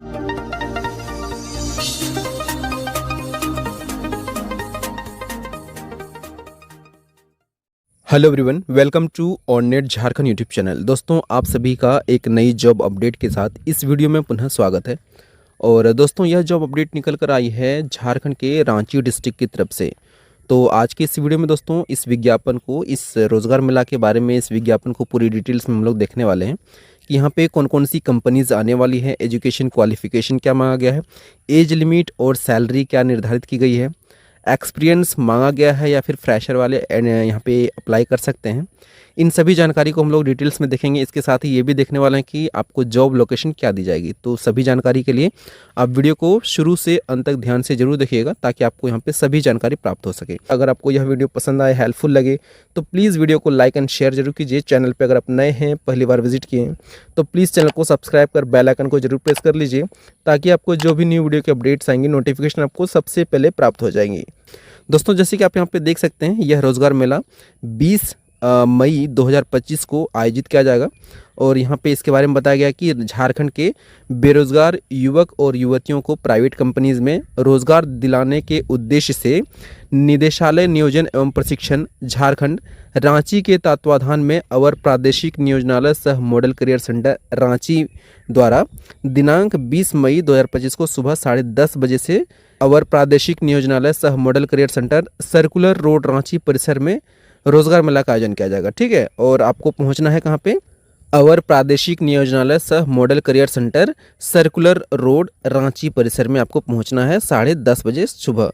Hello everyone, welcome to Onnet Jharkhand YouTube channel. दोस्तों, आप सभी का एक नई जॉब अपडेट के साथ इस वीडियो में पुनः स्वागत है। और दोस्तों, यह जॉब अपडेट निकल कर आई है झारखंड के रांची डिस्ट्रिक्ट की तरफ से। तो आज के इस वीडियो में दोस्तों इस विज्ञापन को, इस रोज़गार मेला के बारे में इस विज्ञापन को पूरी डिटेल्स में हम लोग देखने वाले हैं कि यहाँ पे कौन कौन सी कंपनीज आने वाली है, एजुकेशन क्वालिफिकेशन क्या मांगा गया है, एज लिमिट और सैलरी क्या निर्धारित की गई है, एक्सपीरियंस मांगा गया है या फिर फ्रेशर वाले यहाँ पे अप्लाई कर सकते हैं। इन सभी जानकारी को हम लोग डिटेल्स में देखेंगे। इसके साथ ही ये भी देखने वाले हैं कि आपको जॉब लोकेशन क्या दी जाएगी। तो सभी जानकारी के लिए आप वीडियो को शुरू से अंत तक ध्यान से जरूर देखिएगा ताकि आपको यहाँ पे सभी जानकारी प्राप्त हो सके। अगर आपको यह वीडियो पसंद आए, हेल्पफुल लगे, तो प्लीज़ वीडियो को लाइक एंड शेयर जरूर कीजिए। चैनल पर अगर आप नए हैं, पहली बार विजिट किए हैं, तो प्लीज़ चैनल को सब्सक्राइब कर बेल आइकन को जरूर प्रेस कर लीजिए ताकि आपको जो भी न्यू वीडियो के अपडेट्स आएंगे, नोटिफिकेशन आपको सबसे पहले प्राप्त हो जाएंगी। दोस्तों, जैसे कि आप यहाँ पे देख सकते हैं, यह रोज़गार मेला 20 मई 2025 को आयोजित किया जाएगा। और यहाँ पे इसके बारे में बताया गया कि झारखंड के बेरोजगार युवक और युवतियों को प्राइवेट कंपनीज में रोजगार दिलाने के उद्देश्य से निदेशालय नियोजन एवं प्रशिक्षण झारखंड रांची के तत्वाधान में अवर प्रादेशिक नियोजनालय सह मॉडल करियर सेंटर रांची द्वारा दिनांक 20 मई 2025 को सुबह 10:30 बजे से अवर प्रादेशिक नियोजनालय सह model career centre circular road Ranchi परिसर में रोजगार मेला का आयोजन किया जाएगा। ठीक है, और आपको पहुंचना है कहाँ पे? अवर प्रादेशिक नियोजनालय सह model career centre circular road Ranchi परिसर में आपको पहुंचना है 10:30 बजे सुबह।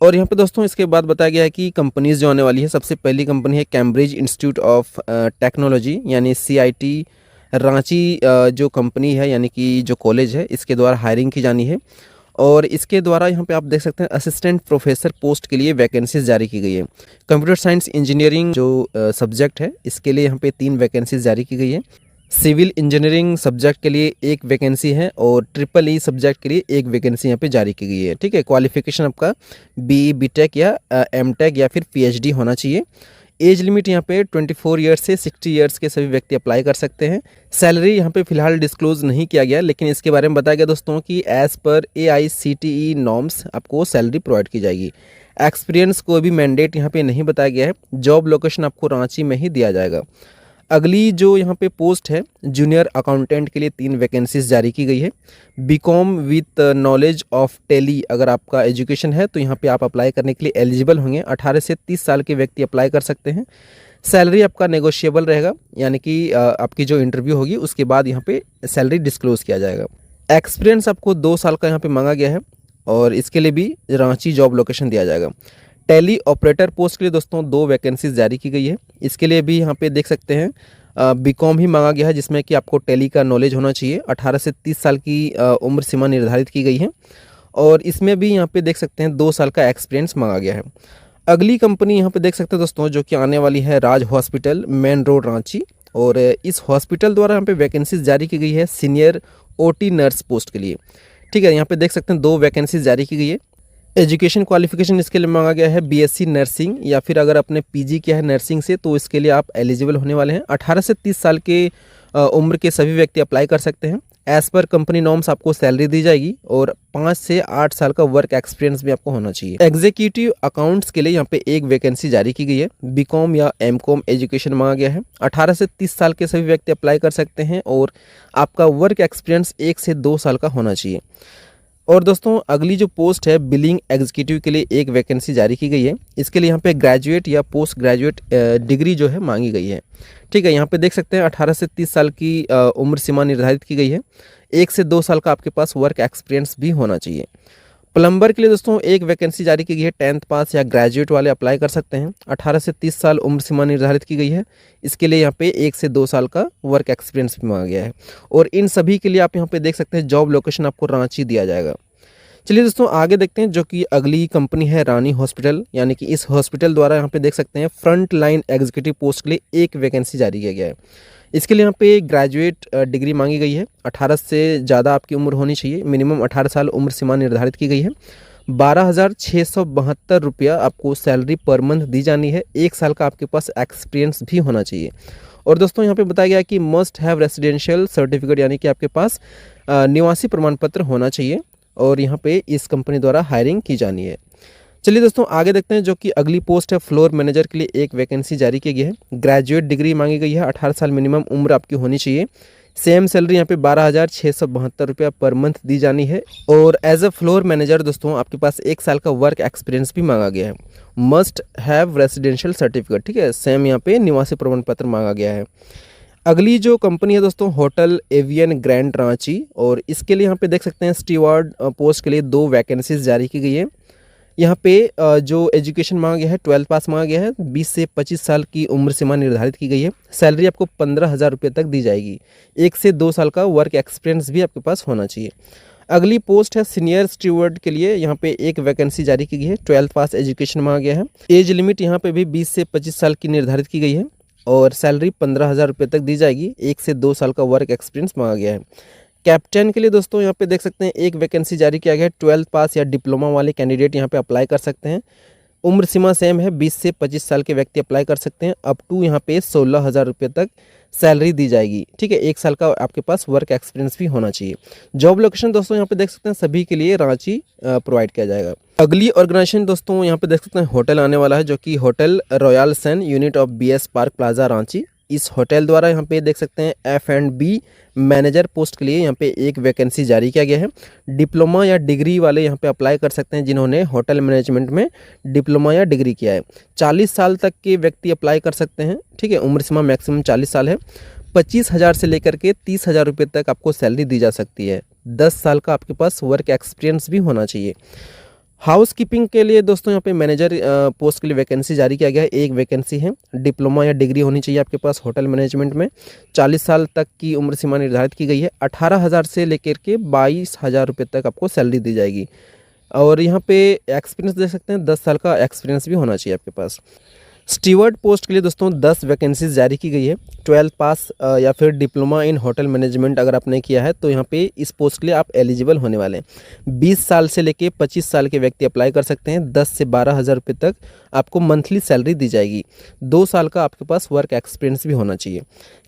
और यहाँ पे दोस्तों इसके बाद बताया गया है कि कंपनीज जो आने वाली है, सबसे पहली कंपनी है कैम्ब्रिज इंस्टीट्यूट ऑफ टेक्नोलॉजी यानी CIT रांची। जो कंपनी है यानी कि जो कॉलेज है, इसके द्वारा हायरिंग की जानी है। और इसके द्वारा यहाँ पे आप देख सकते हैं असिस्टेंट प्रोफेसर पोस्ट के लिए वैकेंसीज जारी की गई है। कंप्यूटर साइंस इंजीनियरिंग जो सब्जेक्ट है, इसके लिए यहाँ पे 3 वैकेंसीज जारी की गई है। सिविल इंजीनियरिंग सब्जेक्ट के लिए 1 वैकेंसी है और EEE सब्जेक्ट के लिए 1 वैकेंसी यहाँ पे जारी की गई है। ठीक है, क्वालिफिकेशन आपका BE BTech या MTech या फिर PhD होना चाहिए। एज लिमिट यहाँ पे 24 ईयर्स से 60 ईयर्स के सभी व्यक्ति अप्लाई कर सकते हैं। सैलरी यहाँ पे फिलहाल डिस्क्लोज नहीं किया गया, लेकिन इसके बारे में बताया गया दोस्तों कि एज़ पर AICTE नॉर्म्स आपको सैलरी प्रोवाइड की जाएगी। एक्सपीरियंस को भी मैंडेट यहाँ पे नहीं बताया गया है। जॉब लोकेशन आपको रांची में ही दिया जाएगा। अगली जो यहाँ पे पोस्ट है, जूनियर अकाउंटेंट के लिए 3 वैकेंसीज जारी की गई है। BCom with knowledge of Tally अगर आपका एजुकेशन है तो यहाँ पे आप अप्लाई करने के लिए एलिजिबल होंगे। 18 से 30 साल के व्यक्ति अप्लाई कर सकते हैं। सैलरी आपका नेगोशिएबल रहेगा, यानी कि आपकी जो इंटरव्यू होगी उसके बाद यहाँ पे सैलरी डिस्क्लोज किया जाएगा। एक्सपीरियंस आपको 2 साल का यहाँ पे मांगा गया है और इसके लिए भी रांची जॉब लोकेशन दिया जाएगा। टेली ऑपरेटर पोस्ट के लिए दोस्तों 2 वैकेंसीज जारी की गई है। इसके लिए भी यहाँ पे देख सकते हैं BCom ही मांगा गया है, जिसमें कि आपको टेली का नॉलेज होना चाहिए। 18 से 30 साल की उम्र सीमा निर्धारित की गई है और इसमें भी यहाँ पे देख सकते हैं 2 साल का एक्सपीरियंस मांगा गया है। अगली कंपनी यहाँ पे देख सकते हैं दोस्तों, जो कि आने वाली है राज हॉस्पिटल मेन रोड रांची। और इस हॉस्पिटल द्वारा यहाँ पे वैकेंसीज जारी की गई है सीनियर OT नर्स पोस्ट के लिए। ठीक है, यहाँ पे देख सकते हैं 2 वैकेंसीज जारी की गई है। एजुकेशन क्वालिफिकेशन इसके लिए मांगा गया है BSc नर्सिंग या फिर अगर आपने PG किया है नर्सिंग से तो इसके लिए आप एलिजिबल होने वाले हैं। 18 से 30 साल के उम्र के सभी व्यक्ति अप्लाई कर सकते हैं। एज़ पर कंपनी नॉर्म्स आपको सैलरी दी जाएगी और 5 से 8 साल का वर्क एक्सपीरियंस भी आपको होना चाहिए। एग्जीक्यूटिव अकाउंट्स के लिए यहाँ पे 1 वैकेंसी जारी की गई है। BCom या MCom एजुकेशन मांगा गया है। 18 से 30 साल के सभी व्यक्ति अप्लाई कर सकते हैं और आपका वर्क एक्सपीरियंस 1 से 2 साल का होना चाहिए। और दोस्तों अगली जो पोस्ट है बिलिंग एग्जीक्यूटिव के लिए 1 वैकेंसी जारी की गई है। इसके लिए यहाँ पे ग्रेजुएट या पोस्ट ग्रेजुएट डिग्री जो है मांगी गई है। ठीक है, यहाँ पे देख सकते हैं 18 से 30 साल की उम्र सीमा निर्धारित की गई है। 1 से 2 साल का आपके पास वर्क एक्सपीरियंस भी होना चाहिए। प्लम्बर के लिए दोस्तों 1 वैकेंसी जारी की गई है। 10th पास या ग्रेजुएट वाले अप्लाई कर सकते हैं। 18 से 30 साल उम्र सीमा निर्धारित की गई है। इसके लिए यहाँ पे 1 से 2 साल का वर्क एक्सपीरियंस भी मांगा गया है। और इन सभी के लिए आप यहाँ पे देख सकते हैं जॉब लोकेशन आपको रांची दिया जाएगा। चलिए दोस्तों आगे देखते हैं, जो कि अगली कंपनी है रानी हॉस्पिटल, यानी कि इस हॉस्पिटल द्वारा यहाँ पे देख सकते हैं फ्रंट लाइन एग्जीक्यूटिव पोस्ट के लिए 1 वैकेंसी जारी किया गया है। इसके लिए यहाँ पे ग्रेजुएट डिग्री मांगी गई है। 18 से ज़्यादा आपकी उम्र होनी चाहिए। मिनिमम 18 साल उम्र सीमा निर्धारित की गई है। 12,672 रुपया आपको सैलरी पर मंथ दी जानी है। 1 साल का आपके पास एक्सपीरियंस भी होना चाहिए। और दोस्तों यहाँ पे बताया गया कि मस्ट हैव रेसिडेंशियल सर्टिफिकेट, यानी कि आपके पास निवासी प्रमाण पत्र होना चाहिए और यहाँ पे इस कंपनी द्वारा हायरिंग की जानी है। चलिए दोस्तों आगे देखते हैं, जो कि अगली पोस्ट है फ्लोर मैनेजर के लिए एक वैकेंसी जारी की गई है। ग्रेजुएट डिग्री मांगी गई है, 18 साल मिनिमम उम्र आपकी होनी चाहिए। सेम सैलरी यहाँ पे 12,672 रुपया पर मंथ दी जानी है। और एज अ फ्लोर मैनेजर दोस्तों आपके पास 1 साल का वर्क एक्सपीरियंस भी मांगा गया है। मस्ट हैव रेसिडेंशियल सर्टिफिकेट, ठीक है, सेम यहाँ पे निवासी प्रमाण पत्र मांगा गया है। अगली जो कंपनी है दोस्तों होटल एवियन ग्रैंड रांची, और इसके लिए यहाँ पे देख सकते हैं स्टीवर्ड पोस्ट के लिए 2 वैकेंसीज जारी की गई है। यहाँ पे जो एजुकेशन मांगा गया है 12th पास मांगा गया है। 20 से 25 साल की उम्र सीमा निर्धारित की गई है। सैलरी आपको 15,000 रुपये तक दी जाएगी। 1 से 2 साल का वर्क एक्सपीरियंस भी आपके पास होना चाहिए। अगली पोस्ट है सीनियर स्टीवर्ड के लिए, यहाँ पे एक वैकेंसी जारी की गई है। 12th पास एजुकेशन मांगा गया है। एज लिमिट यहाँ पे भी 20 से 25 साल की निर्धारित की गई है और सैलरी 15,000 रुपये तक दी जाएगी। 1 से 2 साल का वर्क एक्सपीरियंस मांगा गया है। कैप्टन के लिए दोस्तों यहाँ पे देख सकते हैं एक वैकेंसी जारी किया गया है। 12th पास या डिप्लोमा वाले कैंडिडेट यहाँ पे अप्लाई कर सकते हैं। उम्र सीमा सेम है, 20 से 25 साल के व्यक्ति अप्लाई कर सकते हैं। अप टू यहाँ पे 16,000 रुपये तक सैलरी दी जाएगी, ठीक है। 1 साल का आपके पास वर्क एक्सपीरियंस भी होना चाहिए। जॉब लोकेशन दोस्तों यहाँ पे देख सकते हैं सभी के लिए रांची प्रोवाइड किया जाएगा। अगली ऑर्गेनाइजेशन दोस्तों यहाँ पे देख सकते हैं होटल आने वाला है, जो कि hotel royal sun unit of BS park plaza Ranchi. इस होटल द्वारा यहाँ पे देख सकते हैं F&B मैनेजर पोस्ट के लिए यहाँ पे एक वैकेंसी जारी किया गया है। डिप्लोमा या डिग्री वाले यहाँ पे अप्लाई कर सकते हैं जिन्होंने होटल मैनेजमेंट में डिप्लोमा या डिग्री किया है। 40 साल तक के व्यक्ति अप्लाई कर सकते हैं, ठीक है। उम्र सीमा मैक्सिमम 40 साल है। 25,000 से लेकर के 30,000 रुपये तक आपको सैलरी दी जा सकती है। 10 साल का आपके पास वर्क एक्सपीरियंस भी होना चाहिए। हाउस कीपिंग के लिए दोस्तों यहाँ पे मैनेजर पोस्ट के लिए वैकेंसी जारी किया गया है। एक वैकेंसी है। डिप्लोमा या डिग्री होनी चाहिए आपके पास होटल मैनेजमेंट में। 40 साल तक की उम्र सीमा निर्धारित की गई है। 18,000 से लेकर के 22,000 रुपये तक आपको सैलरी दी जाएगी। और यहाँ पे एक्सपीरियंस देख सकते हैं 10 साल का एक्सपीरियंस भी होना चाहिए आपके पास। स्टीवर्ड पोस्ट के लिए दोस्तों 10 वैकेंसीज जारी की गई है। 12th पास या फिर डिप्लोमा इन होटल मैनेजमेंट अगर आपने किया है तो यहाँ पे इस पोस्ट के लिए आप एलिजिबल होने वाले हैं। 20 साल से लेके 25 साल के व्यक्ति अप्लाई कर सकते हैं। 10 से 12,000 रुपये तक आपको मंथली सैलरी दी जाएगी। 2 साल का आपके पास वर्क एक्सपीरियंस भी होना चाहिए।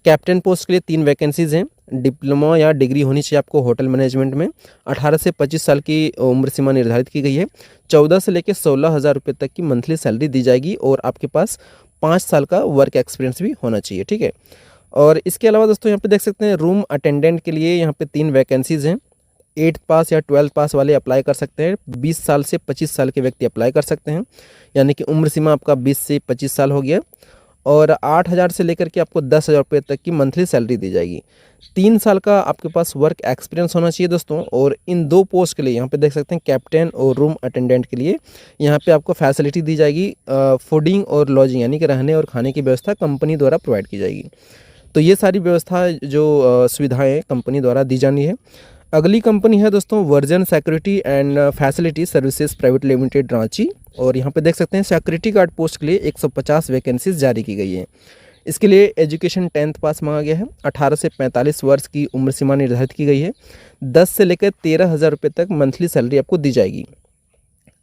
कैप्टन पोस्ट के लिए 3 वैकेंसीज हैं। डिप्लोमा या डिग्री होनी चाहिए आपको होटल मैनेजमेंट में। 18 से 25 साल की उम्र सीमा निर्धारित की गई है। 14 से लेकर 16,000 रुपये तक की मंथली सैलरी दी जाएगी और आपके पास 5 साल का वर्क एक्सपीरियंस भी होना चाहिए, ठीक है। और इसके अलावा दोस्तों यहाँ पे देख सकते हैं रूम अटेंडेंट के लिए यहाँ पे 3 वैकेंसीज हैं। 8th पास या 12th पास वाले अप्लाई कर सकते हैं। 20 साल से 25 साल के व्यक्ति अप्लाई कर सकते हैं, यानी कि उम्र सीमा आपका 20 से 25 साल हो गया। और 8,000 से लेकर के आपको 10,000 रुपये तक की मंथली सैलरी दी जाएगी। 3 साल का आपके पास वर्क एक्सपीरियंस होना चाहिए दोस्तों। और इन 2 पोस्ट के लिए यहाँ पे देख सकते हैं कैप्टन और रूम अटेंडेंट के लिए यहाँ पे आपको फैसिलिटी दी जाएगी। फूडिंग और लॉजिंग यानी कि रहने और खाने की व्यवस्था कंपनी द्वारा प्रोवाइड की जाएगी। तो ये सारी व्यवस्था जो सुविधाएँ कंपनी द्वारा दी जानी है। अगली कंपनी है दोस्तों version security and facility services private limited Ranchi. और यहाँ पे देख सकते हैं सिक्योरिटी गार्ड पोस्ट के लिए 150 वैकेंसीज जारी की गई है। इसके लिए एजुकेशन 10th पास मांगा गया है। 18 से 45 वर्ष की उम्र सीमा निर्धारित की गई है। 10 से लेकर 13,000 रुपये तक मंथली सैलरी आपको दी जाएगी।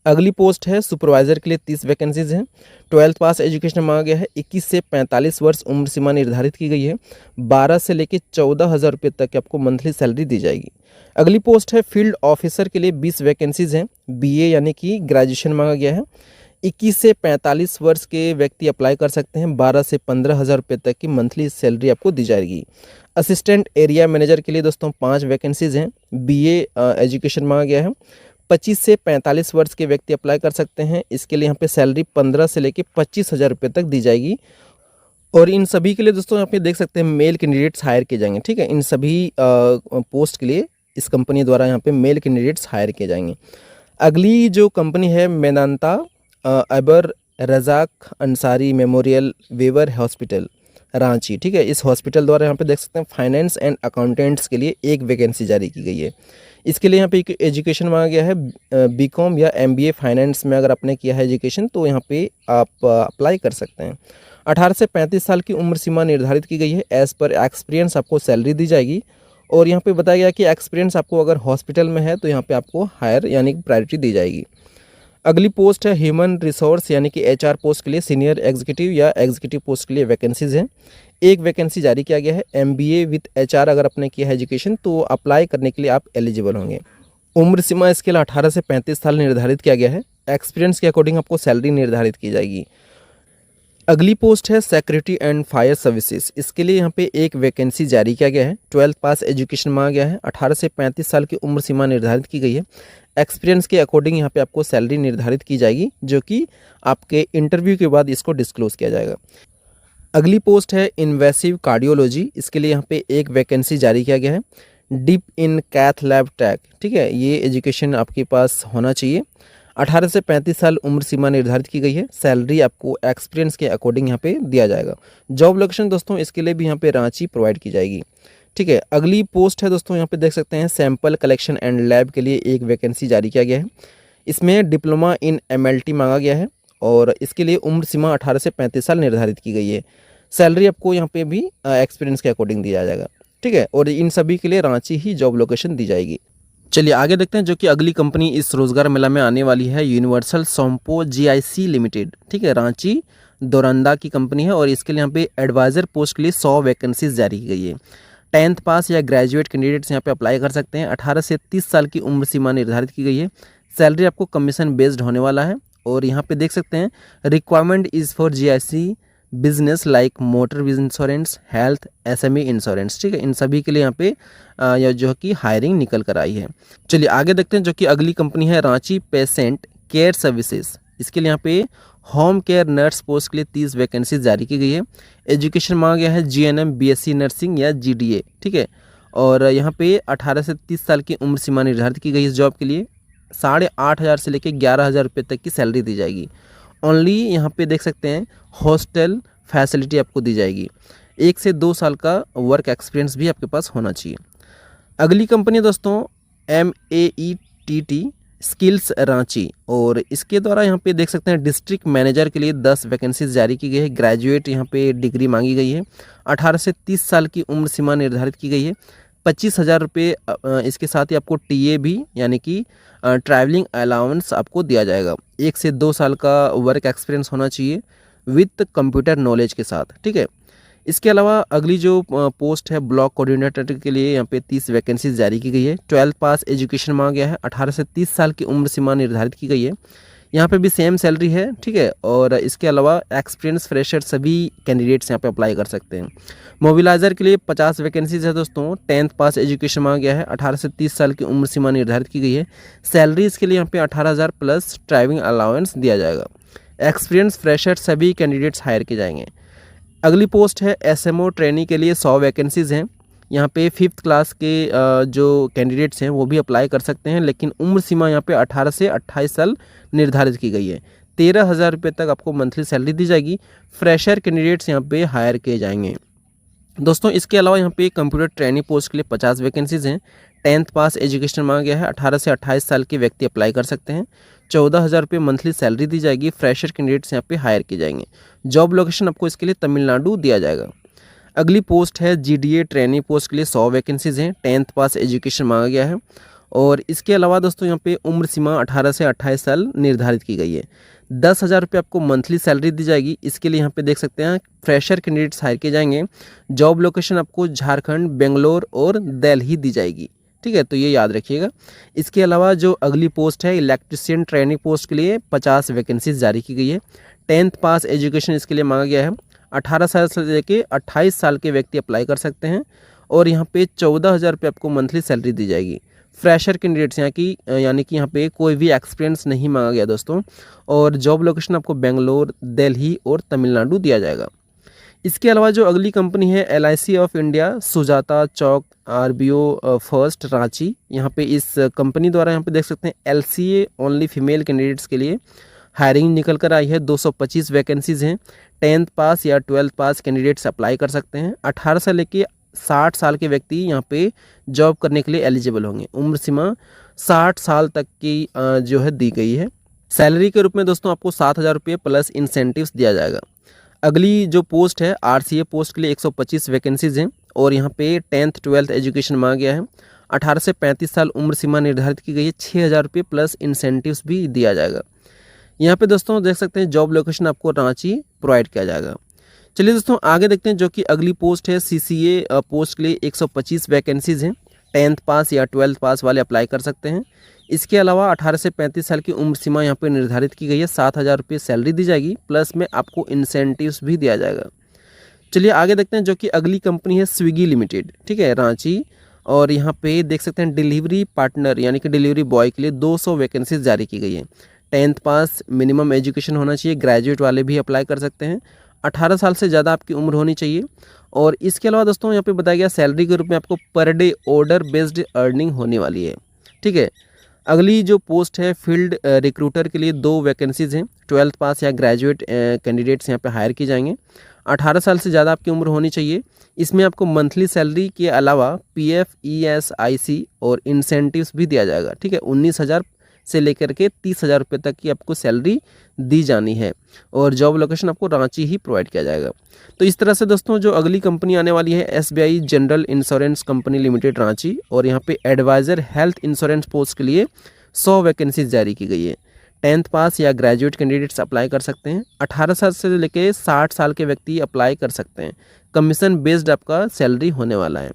अगली पोस्ट है सुपरवाइजर के लिए 30 वैकेंसीज हैं। 12th पास एजुकेशन मांगा गया है। 21 से 45 वर्ष उम्र सीमा निर्धारित की गई है। 12 से लेकर 14,000 रुपये तक आपको मंथली सैलरी दी जाएगी। अगली पोस्ट है फील्ड ऑफिसर के लिए 20 वैकेंसीज हैं। BA यानी कि ग्रेजुएशन मांगा गया है। 21 से 45 वर्ष के व्यक्ति अप्लाई कर सकते हैं। 12 से 15,000 रुपये तक की मंथली सैलरी आपको दी जाएगी। असिस्टेंट एरिया मैनेजर के लिए दोस्तों 5 वैकेंसीज हैं। BA एजुकेशन मांगा गया है। 25 से 45 वर्ष के व्यक्ति अप्लाई कर सकते हैं। इसके लिए यहाँ पे सैलरी 15 से लेकर 25,000 रुपये तक दी जाएगी। और इन सभी के लिए दोस्तों यहाँ पे देख सकते हैं मेल कैंडिडेट्स हायर किए जाएंगे, ठीक है। इन सभी पोस्ट के लिए इस कंपनी द्वारा यहाँ पे मेल कैंडिडेट्स हायर किए जाएंगे। अगली जो कंपनी है Medanta Abdur Razzaq Ansari memorial weaver hospital Ranchi, ठीक है। इस हॉस्पिटल द्वारा यहाँ पे देख सकते हैं फाइनेंस एंड अकाउंटेंट्स के लिए एक वैकेंसी जारी की गई है। इसके लिए यहाँ पे एक एजुकेशन मांगा गया है। BCom या MBA फाइनेंस में अगर आपने किया है एजुकेशन तो यहाँ पे आप अप्लाई कर सकते हैं। 18 से 35 साल की उम्र सीमा निर्धारित की गई है। एज़ पर एक्सपीरियंस आपको सैलरी दी जाएगी। और यहाँ पे बताया गया कि एक्सपीरियंस आपको अगर हॉस्पिटल में है तो यहाँ पे आपको हायर यानी कि प्रायोरिटी दी जाएगी। अगली पोस्ट है ह्यूमन रिसोर्स यानी कि HR पोस्ट के लिए सीनियर एग्जीक्यूटिव या एग्जीक्यूटिव पोस्ट के लिए वैकेंसीज हैं। एक वैकेंसी जारी किया गया है। MBA विथ HR अगर आपने किया है एजुकेशन तो अप्लाई करने के लिए आप एलिजिबल होंगे। उम्र सीमा इसके लिए 18 से 35 साल निर्धारित किया गया है। एक्सपीरियंस के अकॉर्डिंग आपको सैलरी निर्धारित की जाएगी। अगली पोस्ट है सिक्योरिटी एंड फायर सर्विसेज। इसके लिए यहाँ पे एक वैकेंसी जारी किया गया है। 12th पास एजुकेशन मांगा गया है। 18 से 35 साल की उम्र सीमा निर्धारित की गई है। एक्सपीरियंस के अकॉर्डिंग यहाँ पे आपको सैलरी निर्धारित की जाएगी, जो कि आपके इंटरव्यू के बाद इसको डिस्क्लोज किया जाएगा। अगली पोस्ट है इन्वेसिव कार्डियोलॉजी। इसके लिए यहाँ पे एक वैकेंसी जारी किया गया है। डीप इन कैथ लैब टैक, ठीक है, ये एजुकेशन आपके पास होना चाहिए। 18 से 35 साल उम्र सीमा निर्धारित की गई है। सैलरी आपको एक्सपीरियंस के अकॉर्डिंग यहाँ पे दिया जाएगा। जॉब लोकेशन दोस्तों इसके लिए भी यहाँ पे रांची प्रोवाइड की जाएगी, ठीक है। अगली पोस्ट है दोस्तों, यहाँ पे देख सकते हैं सैंपल कलेक्शन एंड लैब के लिए एक वैकेंसी जारी किया गया है। इसमें डिप्लोमा इन MLT मांगा गया है और इसके लिए उम्र सीमा 18 से 35 साल निर्धारित की गई है। सैलरी आपको यहाँ पे भी एक्सपीरियंस के अकॉर्डिंग दिया जाएगा, ठीक है, और इन सभी के लिए रांची ही जॉब लोकेशन दी जाएगी। चलिए आगे देखते हैं जो कि अगली कंपनी इस रोजगार मेला में आने वाली है, यूनिवर्सल सोम्पो GIC लिमिटेड, ठीक है, रांची दोरंदा की कंपनी है और इसके लिए यहाँ पे एडवाइजर पोस्ट के लिए 100 वैकेंसीज जारी की गई है। 10th पास या ग्रेजुएट कैंडिडेट्स यहाँ पे अप्लाई कर सकते हैं। 18 से 30 साल की उम्र सीमा निर्धारित की गई है। सैलरी आपको कमीशन बेस्ड होने वाला है और यहाँ पे देख सकते हैं requirement is for GIC business like motor insurance, health, SME insurance, ठीक है, इन सभी के लिए यहाँ पे या जो कि हायरिंग निकल कर आई है। चलिए आगे देखते हैं जो कि अगली कंपनी है रांची पेशेंट केयर सर्विसेज। इसके लिए यहाँ पे होम केयर नर्स पोस्ट के लिए 30 वैकेंसी जारी की गई है। एजुकेशन मांगा गया है GNM BSc नर्सिंग या GDA, ठीक है, और यहाँ पे 18 से 30 साल की उम्र सीमा निर्धारित की गई इस जॉब के लिए। 8,500 से लेकर 11,000 रुपये तक की सैलरी दी जाएगी। ओनली यहाँ पे देख सकते हैं हॉस्टल फैसिलिटी आपको दी जाएगी। 1 से 2 साल का वर्क एक्सपीरियंस भी आपके पास होना चाहिए। अगली कंपनी दोस्तों MAETT स्किल्स रांची और इसके द्वारा यहाँ पे देख सकते हैं डिस्ट्रिक्ट मैनेजर के लिए 10 वैकेंसीज जारी की गई है। ग्रेजुएट यहाँ पे डिग्री मांगी गई है। 18 से 30 साल की उम्र सीमा निर्धारित की गई है। 25,000 रुपये इसके साथ ही आपको TA भी यानी कि ट्रैवलिंग अलाउंस आपको दिया जाएगा। 1 से 2 साल का वर्क एक्सपीरियंस होना चाहिए विथ कंप्यूटर नॉलेज के साथ, ठीक है। इसके अलावा अगली जो पोस्ट है ब्लॉक कोऑर्डिनेटर के लिए यहाँ पे 30 वैकेंसीज जारी की गई है। 12th पास एजुकेशन मांगा गया है। 18 से 30 साल की उम्र सीमा निर्धारित की गई है। यहाँ पे भी सेम सैलरी है, ठीक है, और इसके अलावा एक्सपीरियंस फ्रेशर सभी कैंडिडेट्स यहाँ पे अप्लाई कर सकते हैं। मोबिलाइजर के लिए 50 वैकेंसीज है दोस्तों। 10th पास एजुकेशन मांगा गया है। 18 से 30 साल की उम्र सीमा निर्धारित की गई है। सैलरी इसके लिए यहाँ पे 18,000 प्लस ड्राइविंग अलाउंस दिया जाएगा। एक्सपीरियंस फ्रेशर सभी कैंडिडेट्स हायर किए जाएंगे। अगली पोस्ट है SMO ट्रेनी के लिए 100 वैकेंसीज हैं। यहाँ पे 5th क्लास के जो कैंडिडेट्स हैं वो भी अप्लाई कर सकते हैं, लेकिन उम्र सीमा यहाँ पे 18 से 28 साल निर्धारित की गई है। 13,000 रुपये तक आपको मंथली सैलरी दी जाएगी। फ्रेशर कैंडिडेट्स यहाँ पे हायर किए जाएंगे। दोस्तों इसके अलावा यहाँ पे कंप्यूटर ट्रेनिंग पोस्ट के लिए 50 वैकेंसीज हैं। 10th पास एजुकेशन मांगा गया है। 18 से 28 साल के व्यक्ति अप्लाई कर सकते हैं। 14,000 रुपये मंथली सैलरी दी जाएगी। फ्रेशर कैंडिडेट्स यहाँ पे हायर किए जाएंगे। जॉब लोकेशन आपको इसके लिए तमिलनाडु दिया जाएगा। अगली पोस्ट है GDA ट्रेनिंग पोस्ट के लिए 100 वैकेंसीज हैं। 10th पास एजुकेशन मांगा गया है और इसके अलावा दोस्तों यहाँ पे उम्र सीमा 18 से 28 साल निर्धारित की गई है। 10,000 रुपये आपको मंथली सैलरी दी जाएगी। इसके लिए यहाँ पे देख सकते हैं फ्रेशर कैंडिडेट्स हायर किए जाएंगे। जॉब लोकेशन आपको झारखंड, बेंगलोर और दिल्ली दी जाएगी, ठीक है, तो ये याद रखिएगा। इसके अलावा जो अगली पोस्ट है इलेक्ट्रिशियन ट्रेनिंग पोस्ट के लिए 50 वैकेंसीज जारी की गई है। 10th पास एजुकेशन इसके लिए मांगा गया है। 18 साल से लेकर 28 साल के व्यक्ति अप्लाई कर सकते हैं और यहाँ पे 14,000 रुपये आपको मंथली सैलरी दी जाएगी। फ्रेशर कैंडिडेट्स यहाँ की यानी कि यहाँ पे कोई भी एक्सपीरियंस नहीं मांगा गया दोस्तों, और जॉब लोकेशन आपको बेंगलोर, दिल्ली और तमिलनाडु दिया जाएगा। इसके अलावा जो अगली कंपनी है LIC of India Sujata Chowk RBO first Ranchi, यहाँ पे इस कंपनी द्वारा यहाँ पे देख सकते हैं LCA ओनली फीमेल कैंडिडेट्स के लिए हायरिंग निकल कर आई है। 225 वैकेंसीज हैं। 10th पास या 12th पास कैंडिडेट्स अप्लाई कर सकते हैं। 18 से लेके 60 साल के व्यक्ति यहाँ पे जॉब करने के लिए एलिजिबल होंगे। उम्र सीमा 60 साल तक की जो है दी गई है। सैलरी के रूप में दोस्तों आपको 7,000 रुपये प्लस इंसेंटिव्स दिया जाएगा। अगली जो पोस्ट है RCA पोस्ट के लिए 125 वैकेंसीज हैं और यहाँ पे 10th 12th एजुकेशन मांगा गया है। 18 से 35 साल उम्र सीमा निर्धारित की गई है। 6,000 रुपये प्लस इंसेंटिव्स भी दिया जाएगा। यहाँ पे दोस्तों देख सकते हैं जॉब लोकेशन आपको रांची प्रोवाइड किया जाएगा। चलिए दोस्तों आगे देखते हैं जो कि अगली पोस्ट है सीसीए पोस्ट के लिए 125 वैकेंसीज़ हैं। 10th पास या 12th पास वाले अप्लाई कर सकते हैं। इसके अलावा 18 से 35 साल की उम्र सीमा यहाँ पे निर्धारित की गई है। 7,000 रुपये सैलरी दी जाएगी, प्लस में आपको इंसेंटिव्स भी दिया जाएगा। चलिए आगे देखते हैं जो कि अगली कंपनी है स्विगी लिमिटेड, ठीक है, रांची। और यहाँ पे देख सकते हैं डिलीवरी पार्टनर यानी कि डिलीवरी बॉय के लिए 200 वैकेंसीज जारी की गई है। 10th पास, मिनिमम एजुकेशन होना चाहिए, ग्रेजुएट वाले भी अप्लाई कर सकते हैं। 18 साल से ज़्यादा आपकी उम्र होनी चाहिए। और इसके अलावा दोस्तों यहाँ पे बताया गया सैलरी के रूप में आपको per day order based earning होने वाली है, ठीक है। अगली जो पोस्ट है फील्ड रिक्रूटर के लिए 2 वैकेंसीज़ हैं। 12th पास या ग्रेजुएट कैंडिडेट्स यहाँ पे हायर की जाएंगे। 18 साल से ज़्यादा आपकी उम्र होनी चाहिए। इसमें आपको मंथली सैलरी के अलावा पीएफ, ईएसआईसी और इंसेंटिव्स भी दिया जाएगा, ठीक है। 19,000 से लेकर के 30,000 रुपये तक की आपको सैलरी दी जानी है और जॉब लोकेशन आपको रांची ही प्रोवाइड किया जाएगा। तो इस तरह से दोस्तों जो अगली कंपनी आने वाली है SBI general insurance company limited Ranchi, और यहाँ पे एडवाइज़र हेल्थ इंश्योरेंस पोस्ट के लिए 100 वैकेंसीज जारी की गई है। 10th पास या ग्रेजुएट कैंडिडेट्स अप्लाई कर सकते हैं। 18 साल से लेकर 60 साल के व्यक्ति अप्लाई कर सकते हैं। कमीशन बेस्ड आपका सैलरी होने वाला है।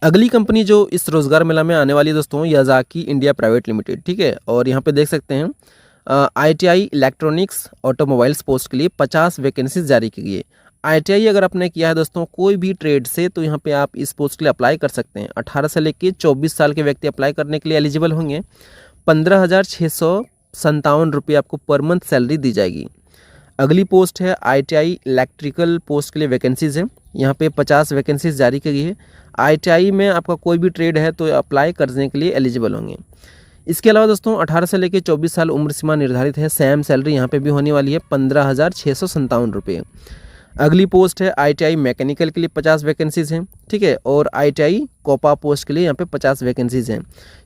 अगली कंपनी जो इस रोज़गार मेला में आने वाली है दोस्तों याज़ाकी इंडिया प्राइवेट लिमिटेड, ठीक है। और यहाँ पे देख सकते हैं आईटीआई इलेक्ट्रॉनिक्स ऑटोमोबाइल्स पोस्ट के लिए 50 वैकेंसीज जारी की गई है। आईटीआई अगर आपने किया है दोस्तों कोई भी ट्रेड से, तो यहाँ पे आप इस पोस्ट के लिए अप्लाई कर सकते हैं। 18 से लेकर 24 साल के व्यक्ति अप्लाई करने के लिए एलिजिबल होंगे। 15,657 रुपये आपको पर मंथ सैलरी दी जाएगी। अगली पोस्ट है आईटीआई इलेक्ट्रिकल पोस्ट के लिए वैकेंसीज़ है। यहाँ पे 50 वैकेंसीज जारी की गई है। आईटीआई में आपका कोई भी ट्रेड है तो अप्लाई करने के लिए एलिजिबल होंगे। इसके अलावा दोस्तों 18 से लेकर 24 साल उम्र सीमा निर्धारित है। सेम सैलरी यहाँ पे भी होने वाली है 15,657 रुपये। अगली पोस्ट है आईटीआई मैकेनिकल के लिए 50 वैकेंसीज़ हैं, ठीक है। और आईटीआई कोपा पोस्ट के लिए यहाँ पे 50 वैकेंसीज़ हैं।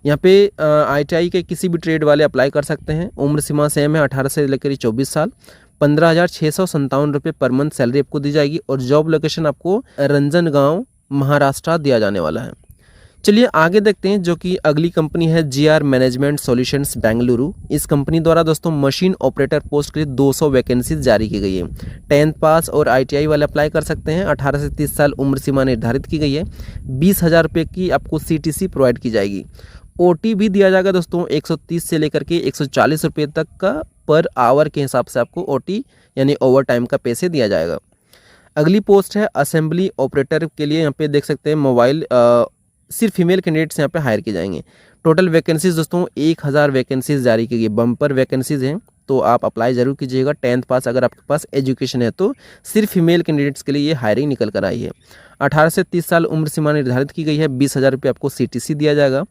यहाँ पे आईटीआई के किसी भी ट्रेड वाले अप्लाई कर सकते हैं। उम्र सीमा सेम है 18 से लेकर 24 साल। 15,657 रुपये पर मंथ सैलरी आपको दी जाएगी और जॉब लोकेशन आपको रंजनगांव महाराष्ट्र दिया जाने वाला है। चलिए आगे देखते हैं जो कि अगली कंपनी है जीआर मैनेजमेंट सॉल्यूशंस बेंगलुरु। इस कंपनी द्वारा दोस्तों मशीन ऑपरेटर पोस्ट के लिए 200 वैकेंसीज जारी की गई है। 10th पास और आईटीआई वाले अप्लाई कर सकते हैं। 18 से 30 साल उम्र सीमा निर्धारित की गई है। 20,000 रुपये की आपको सीटीसी प्रोवाइड की जाएगी। ओटी भी दिया जाएगा दोस्तों 130 से लेकर के 140 रुपये तक का पर आवर के हिसाब से आपको ओटी यानी ओवर टाइम का पैसे दिया जाएगा। अगली पोस्ट है असेंबली ऑपरेटर के लिए। यहाँ पे देख सकते हैं मोबाइल सिर्फ फीमेल कैंडिडेट्स यहाँ पे हायर किए जाएंगे। टोटल वैकेंसीज दोस्तों 1000 वैकेंसीज जारी की गई। बम्पर वैकेंसीज हैं तो आप अप्लाई जरूर कीजिएगा। 10th पास अगर आपके पास एजुकेशन है तो सिर्फ फीमेल कैंडिडेट्स के लिए ये हायरिंग निकल कर आई है। 18 से 30 साल उम्र सीमा निर्धारित की गई है। 20,000 रुपये आपको सीटीसी दिया जाएगा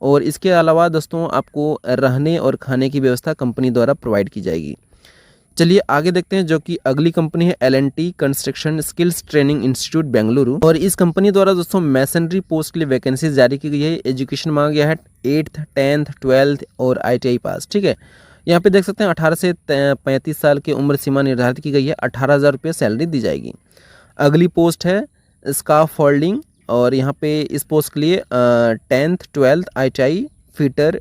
और इसके अलावा दोस्तों आपको रहने और खाने की व्यवस्था कंपनी द्वारा प्रोवाइड की जाएगी। चलिए आगे देखते हैं जो कि अगली कंपनी है L&T construction skills training institute Bengaluru, और इस कंपनी द्वारा दोस्तों मैसनरी पोस्ट के लिए वैकेंसीज जारी की गई है। एजुकेशन मांगा गया है 8th, 10th, 12th और आईटीआई पास, ठीक है। यहाँ पे देख सकते हैं 18 से 35 साल की उम्र सीमा निर्धारित की गई है। 18,000 रुपये सैलरी दी जाएगी। अगली पोस्ट है स्काफ फोल्डिंग, और यहाँ पे इस पोस्ट के लिए 10th, 12th, ITI, fitter,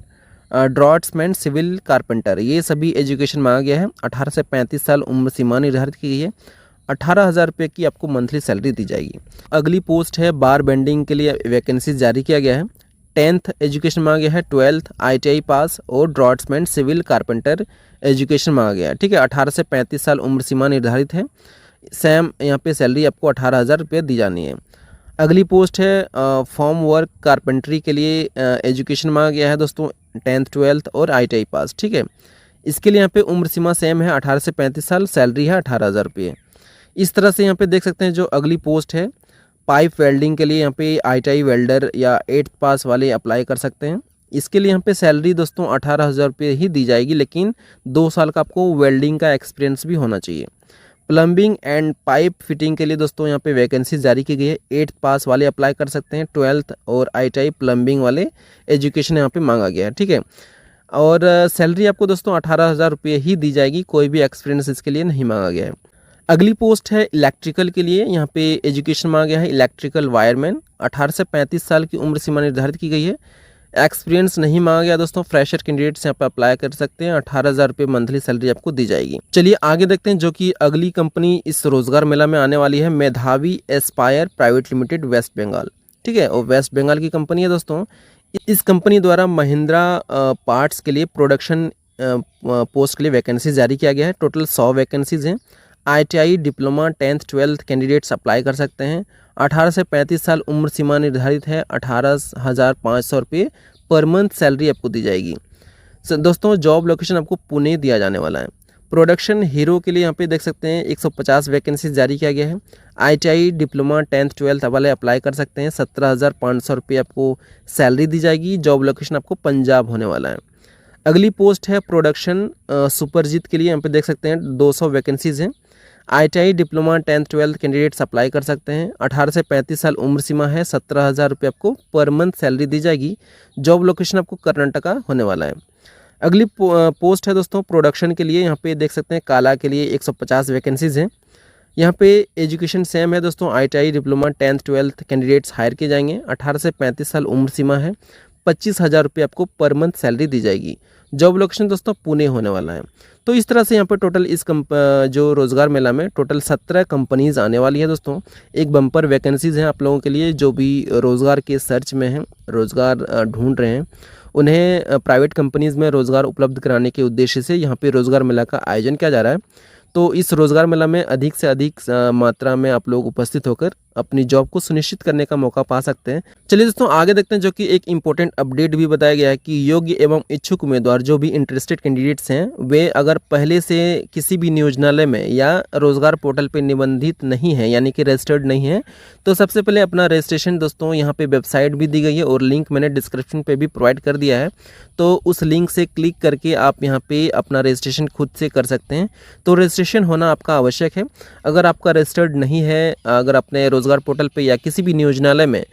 draughtsman, civil carpenter, ये सभी एजुकेशन मांगा गया है। 18 से 35 साल उम्र सीमा निर्धारित की गई है। 18,000 रुपये की आपको मंथली सैलरी दी जाएगी। अगली पोस्ट है बार बेंडिंग के लिए वैकेंसी जारी किया गया है। 10th एजुकेशन मांगा गया है। 12th आईटीआई पास और ड्रॉट्समैन, सिविल कारपेंटर एजुकेशन मांगा गया है, ठीक है। 18 से 35 साल उम्र सीमा निर्धारित है। सेम यहाँ पे सैलरी आपको 18,000 रुपये दी जानी है। अगली पोस्ट है फॉर्म वर्क कारपेंट्री के लिए एजुकेशन मांगा गया है दोस्तों 10th, 12th और आईटीआई पास, ठीक है। इसके लिए यहाँ पे उम्र सीमा सेम है 18 से 35 साल, सैलरी है 18,000 रुपये। इस तरह से यहाँ पे देख सकते हैं जो अगली पोस्ट है पाइप वेल्डिंग के लिए, यहाँ पे आईटीआई वेल्डर या 8th पास वाले अप्लाई कर सकते हैं। इसके लिए यहाँ पे सैलरी दोस्तों 18,000 रुपये ही दी जाएगी, लेकिन 2 साल का आपको वेल्डिंग का एक्सपीरियंस भी होना चाहिए। प्लम्बिंग एंड पाइप फिटिंग के लिए दोस्तों यहाँ पे वैकेंसी जारी की गई है। 8th पास वाले अप्लाई कर सकते हैं। 12th और आईटीआई प्लम्बिंग वाले एजुकेशन यहाँ पे मांगा गया है, ठीक है। और सैलरी आपको दोस्तों 18,000 रुपये ही दी जाएगी, कोई भी एक्सपीरियंस इसके लिए नहीं मांगा गया है। अगली पोस्ट है इलेक्ट्रिकल के लिए, यहाँ पे एजुकेशन मांगा गया है इलेक्ट्रिकल वायरमैन। 18 से 35 साल की उम्र सीमा निर्धारित की गई है। एक्सपीरियंस नहीं मांगा गया दोस्तों, फ्रेशर कैंडिडेट्स यहाँ पे अप्लाई कर सकते हैं। 18,000 रुपये मंथली सैलरी आपको दी जाएगी। चलिए आगे देखते हैं जो कि अगली कंपनी इस रोजगार मेला में आने वाली है, Medhavi aspire private limited west Bengal. ठीक है, और वेस्ट बंगाल की कंपनी है दोस्तों। इस कंपनी द्वारा महिंद्रा पार्ट्स के लिए प्रोडक्शन पोस्ट के लिए वैकेंसी जारी किया गया है। टोटल 100 वैकेंसीज हैं। ITI diploma 10th 12th candidates apply कर सकते हैं। 18 से 35 साल उम्र सीमा निर्धारित है। 18,500 रुपये पर मंथ सैलरी आपको दी जाएगी। दोस्तों जॉब लोकेशन आपको पुणे दिया जाने वाला है। प्रोडक्शन हीरो के लिए यहाँ पे देख सकते हैं 150 वैकेंसी जारी किया गया है। ITI डिप्लोमा 10th 12th वाले अप्लाई कर सकते हैं। 17,500 रुपये आपको सैलरी दी जाएगी। जॉब लोकेशन आपको पंजाब होने वाला है। अगली पोस्ट है प्रोडक्शन सुपरजीत के लिए, यहाँ पे देख सकते हैं 200 वैकेंसीज हैं। ITI diploma 10th 12th candidates apply कर सकते हैं। 18 से 35 साल उम्र सीमा है। 17,000 रुपये आपको पर मंथ सैलरी दी जाएगी। जॉब लोकेशन आपको कर्नाटका होने वाला है। अगली पोस्ट है दोस्तों प्रोडक्शन के लिए, यहाँ पे देख सकते हैं काला के लिए 150 वैकेंसीज हैं। यहाँ पे एजुकेशन सेम है दोस्तों। ITI diploma 10th 12th candidates higher किए जाएंगे। 18 से 35 साल उम्र सीमा है। 25,000 रुपये आपको पर मंथ सैलरी दी जाएगी। जॉब लोकेशन दोस्तों पुणे होने वाला है। तो इस तरह से यहाँ पर टोटल इस जो रोज़गार मेला में टोटल 17 कंपनीज़ आने वाली है दोस्तों। एक बम्पर वैकेंसीज़ हैं आप लोगों के लिए जो भी रोज़गार के सर्च में हैं, रोज़गार ढूंढ रहे हैं, उन्हें प्राइवेट कंपनीज़ में रोज़गार उपलब्ध कराने के उद्देश्य से यहाँ पे रोज़गार मेला का आयोजन किया जा रहा है। तो इस रोज़गार मेला में अधिक से अधिक मात्रा में आप लोग उपस्थित होकर अपनी जॉब को सुनिश्चित करने का मौका पा सकते हैं। चलिए दोस्तों आगे देखते हैं जो कि एक इम्पोर्टेंट अपडेट भी बताया गया है कि योग्य एवं इच्छुक उम्मीदवार जो भी इंटरेस्टेड कैंडिडेट्स हैं वे अगर पहले से किसी भी नियोजनालय में या रोजगार पोर्टल पर निबंधित नहीं है यानी कि रजिस्टर्ड नहीं है तो सबसे पहले अपना रजिस्ट्रेशन दोस्तों यहाँ पे वेबसाइट भी दी गई है और लिंक मैंने डिस्क्रिप्शन पे भी प्रोवाइड कर दिया है। तो उस लिंक से क्लिक करके आप यहाँ पे अपना रजिस्ट्रेशन खुद से कर सकते हैं। तो रजिस्ट्रेशन होना आपका आवश्यक है। अगर आपका रजिस्टर्ड नहीं है, अगर आपने रोजगार पोर्टल पे या किसी भी नियोजनालय में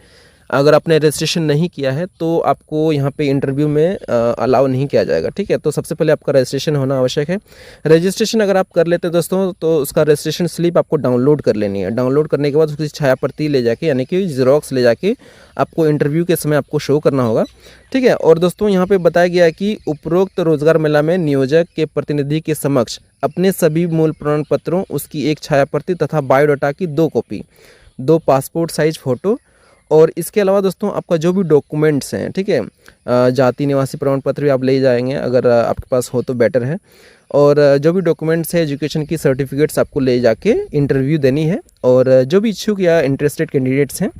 अगर आपने रजिस्ट्रेशन नहीं किया है तो आपको यहाँ पे इंटरव्यू में अलाउ नहीं किया जाएगा। ठीक है, तो सबसे पहले आपका रजिस्ट्रेशन होना आवश्यक है। रजिस्ट्रेशन अगर आप कर लेते हैं दोस्तों तो उसका रजिस्ट्रेशन स्लिप आपको डाउनलोड कर लेनी है। डाउनलोड करने के बाद उसकी छाया प्रति ले जाके यानी कि ज़ेरॉक्स ले जाके आपको इंटरव्यू के समय आपको शो करना होगा। ठीक है, और दोस्तों यहाँ पे बताया गया है कि उपरोक्त रोजगार मेला में नियोजक के प्रतिनिधि के समक्ष अपने सभी मूल प्रमाण पत्रों, उसकी एक छाया प्रति तथा बायोडाटा की 2 कॉपी, 2 पासपोर्ट साइज फ़ोटो और इसके अलावा दोस्तों आपका जो भी डॉक्यूमेंट्स हैं, ठीक है, जाति निवासी प्रमाण पत्र भी आप ले जाएंगे अगर आपके पास हो तो बेटर है। और जो भी डॉक्यूमेंट्स है, एजुकेशन की सर्टिफिकेट्स आपको ले जाके इंटरव्यू देनी है। और जो भी इच्छुक या इंटरेस्टेड कैंडिडेट्स हैं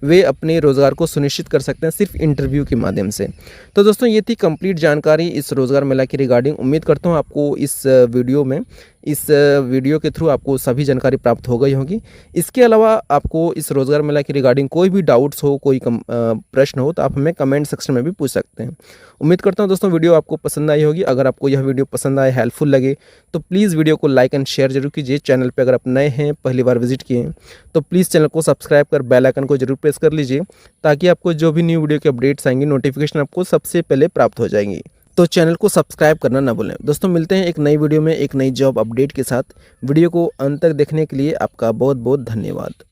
वे अपने रोज़गार को सुनिश्चित कर सकते हैं सिर्फ इंटरव्यू के माध्यम से। तो दोस्तों ये थी कंप्लीट जानकारी इस रोज़गार मेला की रिगार्डिंग। उम्मीद करता हूँ आपको इस वीडियो के थ्रू आपको सभी जानकारी प्राप्त हो गई होगी। इसके अलावा आपको इस रोज़गार मेला की रिगार्डिंग कोई भी डाउट्स हो, कोई प्रश्न हो तो आप हमें कमेंट सेक्शन में भी पूछ सकते हैं। उम्मीद करता हूँ दोस्तों वीडियो आपको पसंद आई होगी। अगर आपको यह वीडियो पसंद आए, हेल्पफुल लगे तो प्लीज़ वीडियो को लाइक एंड शेयर जरूर कीजिए। चैनल पे अगर आप नए हैं, पहली बार विजिट किए हैं तो प्लीज़ चैनल को सब्सक्राइब कर बेल आइकन को जरूर प्रेस कर लीजिए ताकि आपको जो भी न्यू वीडियो के अपडेट्स आएंगे नोटिफिकेशन आपको सबसे पहले प्राप्त हो जाएंगी। तो चैनल को सब्सक्राइब करना ना भूलें। दोस्तों मिलते हैं एक नई वीडियो में एक नई जॉब अपडेट के साथ। वीडियो को अंत तक देखने के लिए आपका बहुत बहुत धन्यवाद।